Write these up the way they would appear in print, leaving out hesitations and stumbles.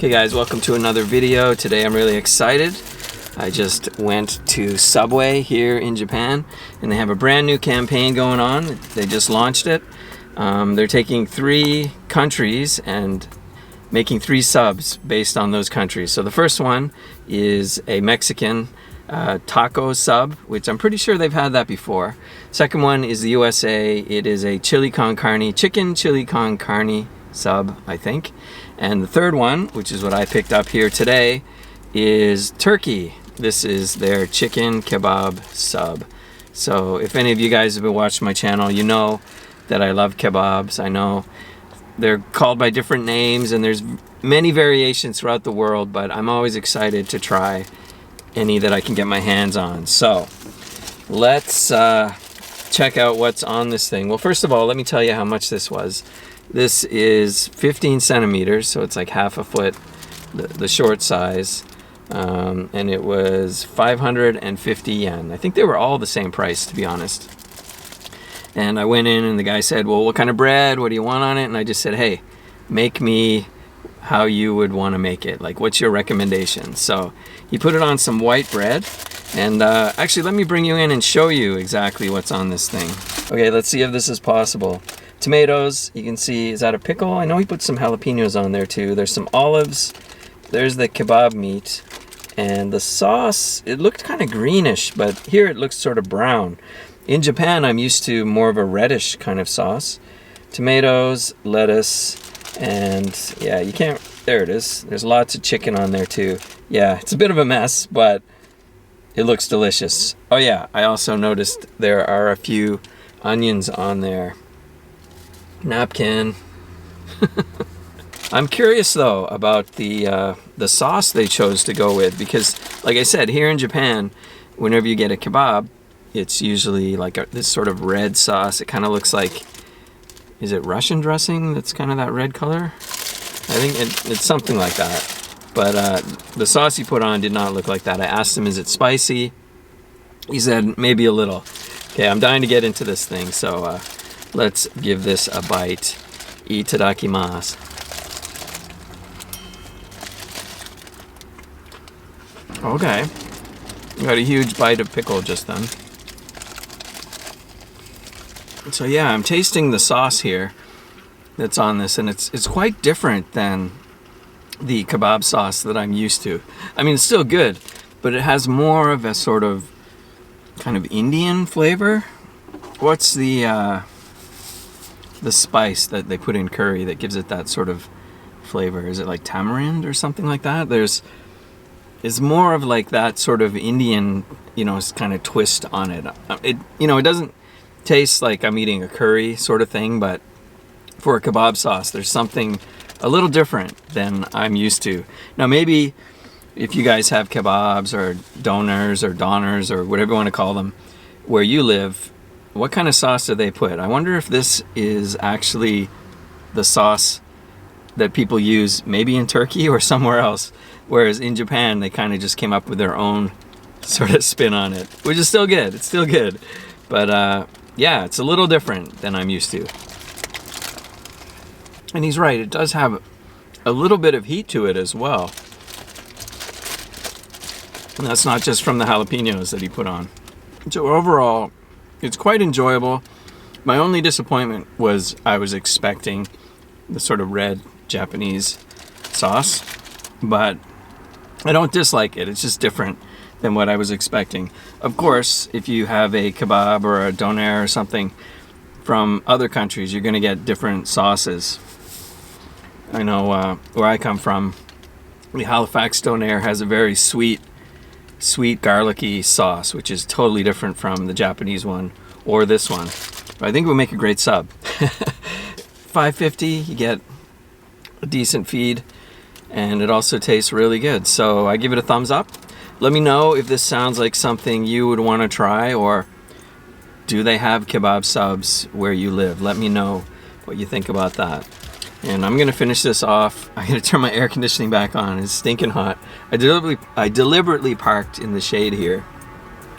Hey guys, welcome to another video. Today I'm really excited. I just went to Subway here in Japan and they have a brand new campaign going on. They just launched it. They're taking 3 countries and making 3 subs based on those countries. So the first one is a Mexican taco sub, which I'm pretty sure they've had that before. Second one is the USA. It is a Chili Con Carne, chicken Chili Con Carne sub, I think. And the third one, which is what I picked up here today, is Turkey. This is their chicken kebab sub. So if any of you guys have been watching my channel, you know that I love kebabs. I know they're called by different names and there's many variations throughout the world, but I'm always excited to try any that I can get my hands on. So let's check out what's on this thing. Well, first of all, let me tell you how much this was. This is 15 centimeters, so it's like half a foot, the short size, and it was 550 yen. I think they were all the same price, to be honest. And I went in and the guy said, well, what kind of bread? What do you want on it? And I just said, hey, make me how you would want to make it. Like, what's your recommendation? So he put it on some white bread. And actually, let me bring you in and show you exactly what's on this thing. Okay, let's see if this is possible. Tomatoes, you can see, is that a pickle? I know he put some jalapenos on there too. There's some olives. There's the kebab meat. And the sauce, it looked kind of greenish, but here it looks sort of brown. In Japan, I'm used to more of a reddish kind of sauce. Tomatoes, lettuce, and yeah, you can't, there it is. There's lots of chicken on there too. Yeah, it's a bit of a mess, but it looks delicious. Oh yeah, I also noticed there are a few onions on there. Napkin. I'm curious though about the sauce they chose to go with, because like I said, here in Japan, whenever you get a kebab, it's usually like this sort of red sauce. It kind of looks like, is it Russian dressing that's kind of that red color? I think it's something like that. But the sauce he put on did not look like that. I asked him, is it spicy? He said, maybe a little. Okay, I'm dying to get into this thing, so let's give this a bite. Itadakimasu. Okay. Got a huge bite of pickle just then. So yeah, I'm tasting the sauce here that's on this, and it's quite different than the kebab sauce that I'm used to. I mean, it's still good, but it has more of a sort of kind of Indian flavor. What's the spice that they put in curry that gives it that sort of flavor? Is it like tamarind or something like that? It's more of like that sort of Indian, kind of twist on it. It doesn't taste like I'm eating a curry sort of thing, but for a kebab sauce, there's something a little different than I'm used to. Now, maybe if you guys have kebabs or doners or whatever you want to call them, where you live, what kind of sauce do they put? I wonder if this is actually the sauce that people use maybe in Turkey or somewhere else, whereas in Japan, they kind of just came up with their own sort of spin on it, which is still good. It's still good. But yeah, it's a little different than I'm used to. And he's right, it does have a little bit of heat to it as well. And that's not just from the jalapenos that he put on. So overall, it's quite enjoyable. My only disappointment was I was expecting the sort of red Japanese sauce, but I don't dislike it. It's just different than what I was expecting. Of course, if you have a kebab or a doner or something from other countries, you're going to get different sauces. I know where I come from, the Halifax doner has a very sweet garlicky sauce, which is totally different from the Japanese one or this one. But I think it would make a great sub. $5.50, you get a decent feed, and it also tastes really good. So I give it a thumbs up. Let me know if this sounds like something you would want to try, or do they have kebab subs where you live? Let me know what you think about that. And I'm going to finish this off. I'm going to turn my air conditioning back on. It's stinking hot. I deliberately parked in the shade here,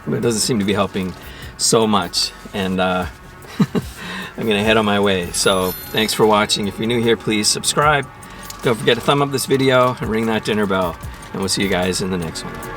but it doesn't seem to be helping so much. And I'm going to head on my way. So thanks for watching. If you're new here, please subscribe. Don't forget to thumb up this video and ring that dinner bell. And we'll see you guys in the next one.